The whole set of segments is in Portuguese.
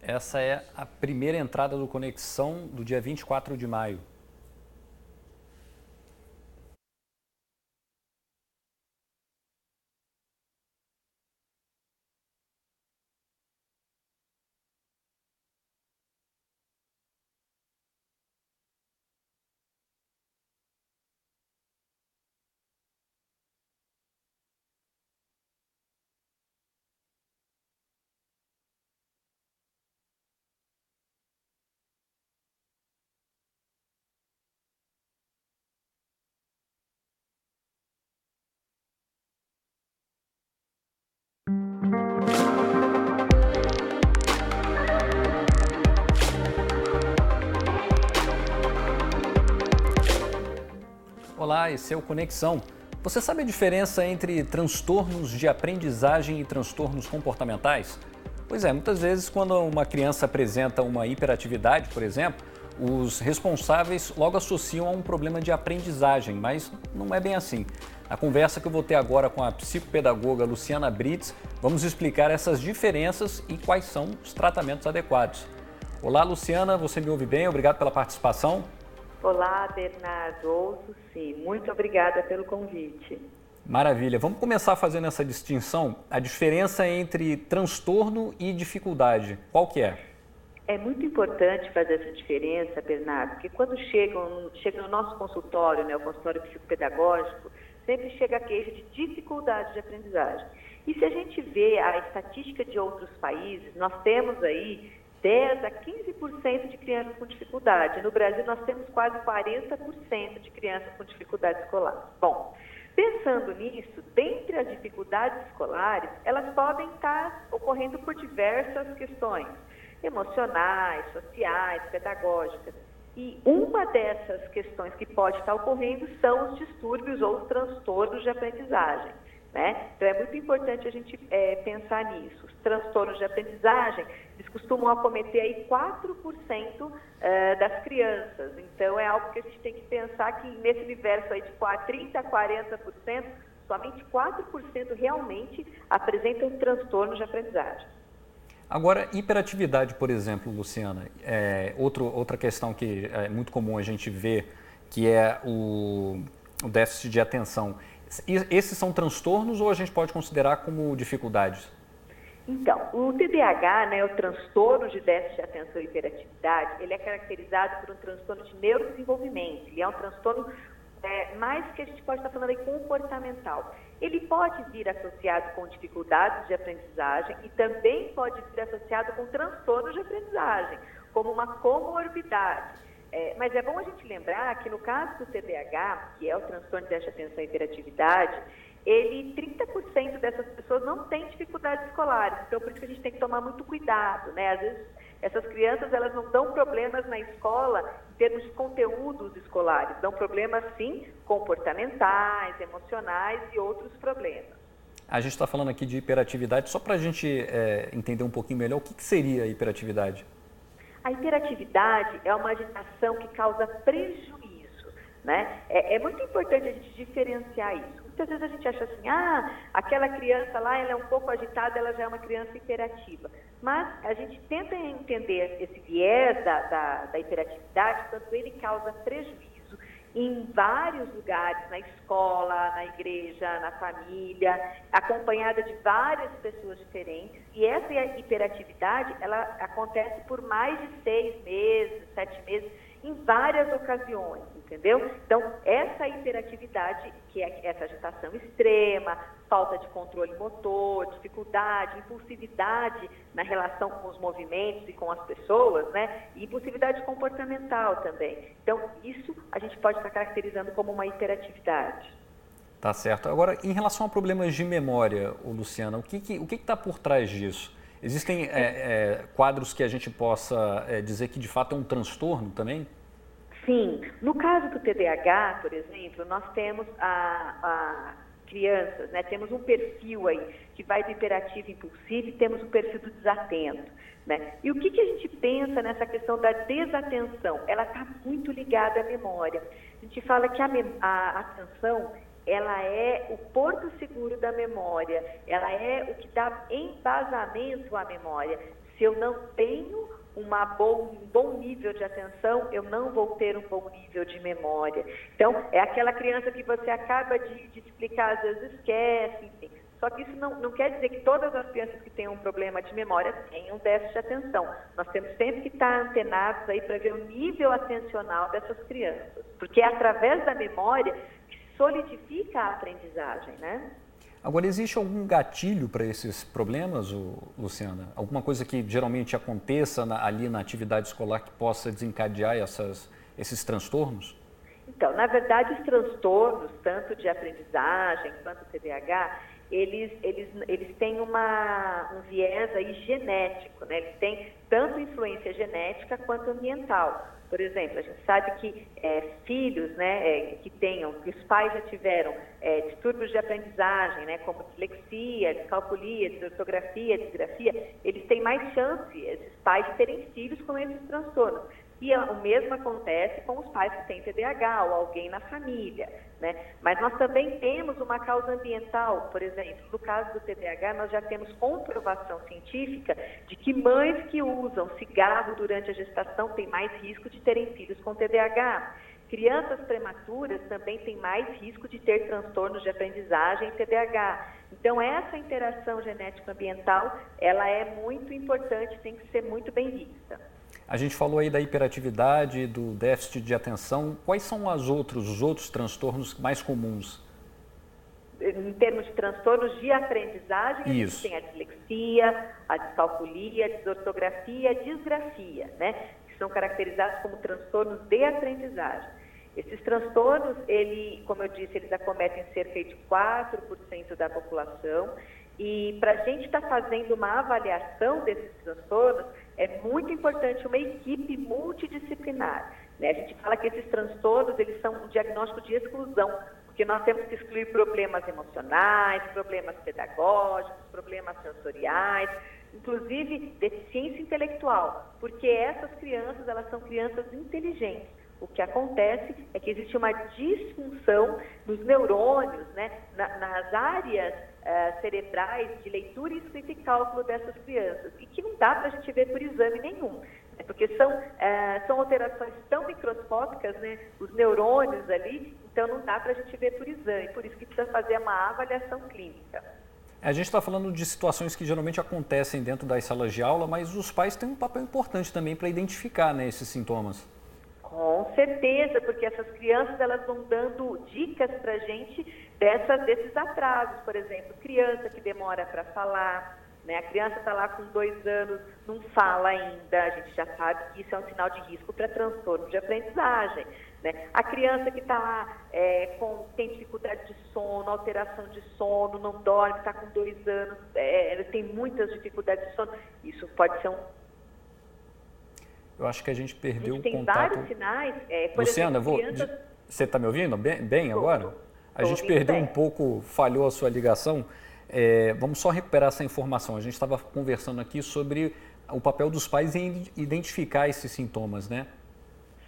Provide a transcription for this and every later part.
Essa é a primeira entrada do Conexão do dia 24 de maio. Olá, esse é o Conexão. Você sabe a diferença entre transtornos de aprendizagem e transtornos comportamentais? Pois é, muitas vezes quando uma criança apresenta uma hiperatividade, por exemplo, os responsáveis logo associam a um problema de aprendizagem, mas não é bem assim. Na conversa que eu vou ter agora com a psicopedagoga Luciana Brits, vamos explicar essas diferenças e quais são os tratamentos adequados. Olá, Luciana, você me ouve bem? Obrigado pela participação. Olá, Bernardo. Ouço sim. Muito obrigada pelo convite. Maravilha. Vamos começar fazendo essa distinção, a diferença entre transtorno e dificuldade. Qual que é? É muito importante fazer essa diferença, Bernardo, porque quando chega no nosso consultório, né, o consultório psicopedagógico, sempre chega a queixa de dificuldade de aprendizagem. E se a gente vê a estatística de outros países, nós temos aí 10 a 15% de crianças com dificuldade. No Brasil, nós temos quase 40% de crianças com dificuldade escolar. Bom, pensando nisso, dentre as dificuldades escolares, elas podem estar ocorrendo por diversas questões emocionais, sociais, pedagógicas. E uma dessas questões que pode estar ocorrendo são os distúrbios ou os transtornos de aprendizagem. Né? Então, é muito importante a gente pensar nisso. Os transtornos de aprendizagem, eles costumam acometer aí 4% das crianças. Então, é algo que a gente tem que pensar que nesse universo aí de 30% a 40%, somente 4% realmente apresentam transtornos de aprendizagem. Agora, hiperatividade, por exemplo, Luciana, outra questão que é muito comum a gente ver, que é o déficit de atenção. Esses são transtornos ou a gente pode considerar como dificuldades? Então, o TDAH, né, o transtorno de déficit de atenção e hiperatividade, ele é caracterizado por um transtorno de neurodesenvolvimento. Ele é um transtorno mais que a gente pode estar falando aí comportamental. Ele pode vir associado com dificuldades de aprendizagem e também pode vir associado com transtornos de aprendizagem, como uma comorbidade. Mas é bom a gente lembrar que no caso do TDAH, que é o transtorno de déficit de atenção e hiperatividade, 30% dessas pessoas não têm dificuldades escolares, então por isso que a gente tem que tomar muito cuidado, né? Às vezes essas crianças, elas não dão problemas na escola em termos de conteúdos escolares, dão problemas sim comportamentais, emocionais e outros problemas. A gente está falando aqui de hiperatividade, só para a gente entender um pouquinho melhor, o que seria a hiperatividade? A hiperatividade é uma agitação que causa prejuízo, né? É muito importante a gente diferenciar isso. Muitas vezes a gente acha assim, aquela criança lá, ela é um pouco agitada, ela já é uma criança hiperativa. Mas a gente tenta entender esse viés da hiperatividade, quando ele causa prejuízo em vários lugares, na escola, na igreja, na família, acompanhada de várias pessoas diferentes. E essa hiperatividade, ela acontece por mais de 6 meses, 7 meses, em várias ocasiões, entendeu? Então, essa hiperatividade, que é essa agitação extrema, falta de controle motor, dificuldade, impulsividade na relação com os movimentos e com as pessoas, né? E impulsividade comportamental também. Então, isso a gente pode estar caracterizando como uma hiperatividade. Tá certo. Agora, em relação a problemas de memória, Luciana, o que está por trás disso? Existem quadros que a gente possa dizer que de fato é um transtorno também? Sim. No caso do TDAH, por exemplo, nós temos crianças, né? Temos um perfil aí que vai do hiperativo e impulsivo e temos o perfil do desatento, né? E o que a gente pensa nessa questão da desatenção? Ela está muito ligada à memória. A gente fala que a atenção, ela é o porto seguro da memória, ela é o que dá embasamento à memória. Se eu não tenho um bom nível de atenção, eu não vou ter um bom nível de memória. Então, é aquela criança que você acaba de explicar, às vezes esquece, enfim. Só que isso não quer dizer que todas as crianças que têm um problema de memória tenham um déficit de atenção. Nós temos sempre que estar antenados aí para ver o nível atencional dessas crianças, porque é através da memória que solidifica a aprendizagem, né? Agora, existe algum gatilho para esses problemas, Luciana? Alguma coisa que geralmente aconteça ali na atividade escolar que possa desencadear esses transtornos? Então, na verdade, os transtornos, tanto de aprendizagem quanto TDAH, eles têm um viés aí genético, né? Eles têm tanto influência genética quanto ambiental. Por exemplo, a gente sabe que filhos, né, que os pais já tiveram distúrbios de aprendizagem, né, como dislexia, descalculia, desortografia, disgrafia, eles têm mais chance, esses pais, de terem filhos com esses transtornos. E o mesmo acontece com os pais que têm TDAH ou alguém na família, né? Mas nós também temos uma causa ambiental, por exemplo, no caso do TDAH, nós já temos comprovação científica de que mães que usam cigarro durante a gestação têm mais risco de terem filhos com TDAH. Crianças prematuras também têm mais risco de ter transtornos de aprendizagem e TDAH. Então, essa interação genético-ambiental, ela é muito importante, tem que ser muito bem vista. A gente falou aí da hiperatividade, do déficit de atenção. Quais são os outros transtornos mais comuns? Em termos de transtornos de aprendizagem, a gente tem a dislexia, a descalculia, a desortografia, a disgrafia, né? Que são caracterizados como transtornos de aprendizagem. Esses transtornos, como eu disse, eles acometem cerca de 4% da população. E para a gente estar fazendo uma avaliação desses transtornos, é muito importante uma equipe multidisciplinar, né? A gente fala que esses transtornos, eles são um diagnóstico de exclusão, porque nós temos que excluir problemas emocionais, problemas pedagógicos, problemas sensoriais, inclusive deficiência intelectual, porque essas crianças, elas são crianças inteligentes. O que acontece é que existe uma disfunção nos neurônios, né, nas áreas cerebrais de leitura, escrita e cálculo dessas crianças, e que não dá para a gente ver por exame nenhum, né, porque são alterações tão microscópicas, né, os neurônios ali, então não dá para a gente ver por exame, por isso que precisa fazer uma avaliação clínica. A gente está falando de situações que geralmente acontecem dentro das salas de aula, mas os pais têm um papel importante também para identificar, né, esses sintomas. Com certeza, porque essas crianças, elas vão dando dicas para a gente desses atrasos. Por exemplo, criança que demora para falar, né? A criança está lá com 2 anos, não fala ainda, a gente já sabe que isso é um sinal de risco para transtorno de aprendizagem, né? A criança que está lá tem dificuldade de sono, alteração de sono, não dorme, está com 2 anos, tem muitas dificuldades de sono, isso pode ser Eu acho que a gente perdeu o contato. Tem vários sinais. Luciana, você está me ouvindo bem agora? A gente perdeu um pouco, falhou a sua ligação. Vamos só recuperar essa informação. A gente estava conversando aqui sobre o papel dos pais em identificar esses sintomas, né?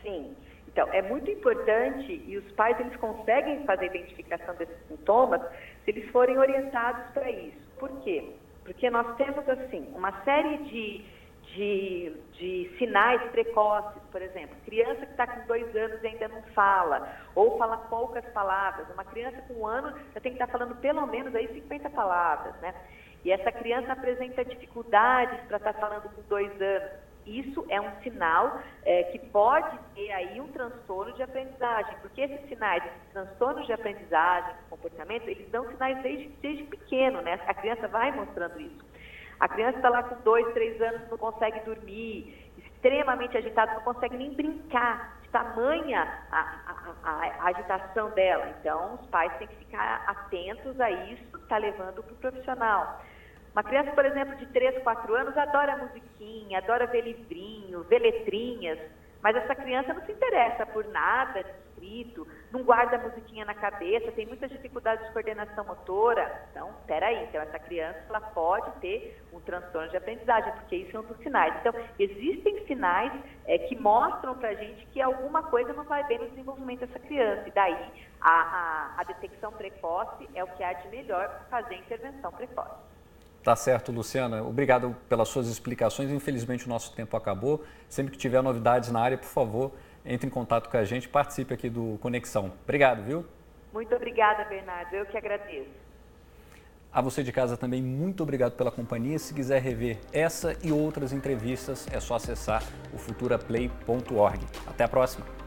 Sim. Então, é muito importante, e os pais, eles conseguem fazer a identificação desses sintomas se eles forem orientados para isso. Por quê? Porque nós temos, assim, uma série de sinais precoces, por exemplo, criança que está com 2 anos e ainda não fala, ou fala poucas palavras. Uma criança com 1 ano já tem que estar falando pelo menos aí 50 palavras, né? E essa criança apresenta dificuldades para estar falando com 2 anos. Isso é um sinal que pode ter aí um transtorno de aprendizagem, porque esses sinais, esses transtornos de aprendizagem, comportamento, eles dão sinais desde pequeno, né? A criança vai mostrando isso. A criança está lá com 2, 3 anos, não consegue dormir, extremamente agitada, não consegue nem brincar, de tamanha a agitação dela. Então, os pais têm que ficar atentos a isso, está levando para o profissional. Uma criança, por exemplo, de 3, 4 anos, adora musiquinha, adora ver livrinho, ver letrinhas, mas essa criança não se interessa por nada de escrito, não guarda a musiquinha na cabeça, tem muitas dificuldades de coordenação motora. Então, então essa criança, ela pode ter um transtorno de aprendizagem, porque isso é um dos sinais. Então, existem sinais que mostram para a gente que alguma coisa não vai bem no desenvolvimento dessa criança, e daí a detecção precoce é o que há de melhor para fazer a intervenção precoce. Tá certo, Luciana. Obrigado pelas suas explicações. Infelizmente, o nosso tempo acabou. Sempre que tiver novidades na área, por favor, entre em contato com a gente, participe aqui do Conexão. Obrigado, viu? Muito obrigada, Bernardo. Eu que agradeço. A você de casa também, muito obrigado pela companhia. Se quiser rever essa e outras entrevistas, é só acessar o futuraplay.org. Até a próxima!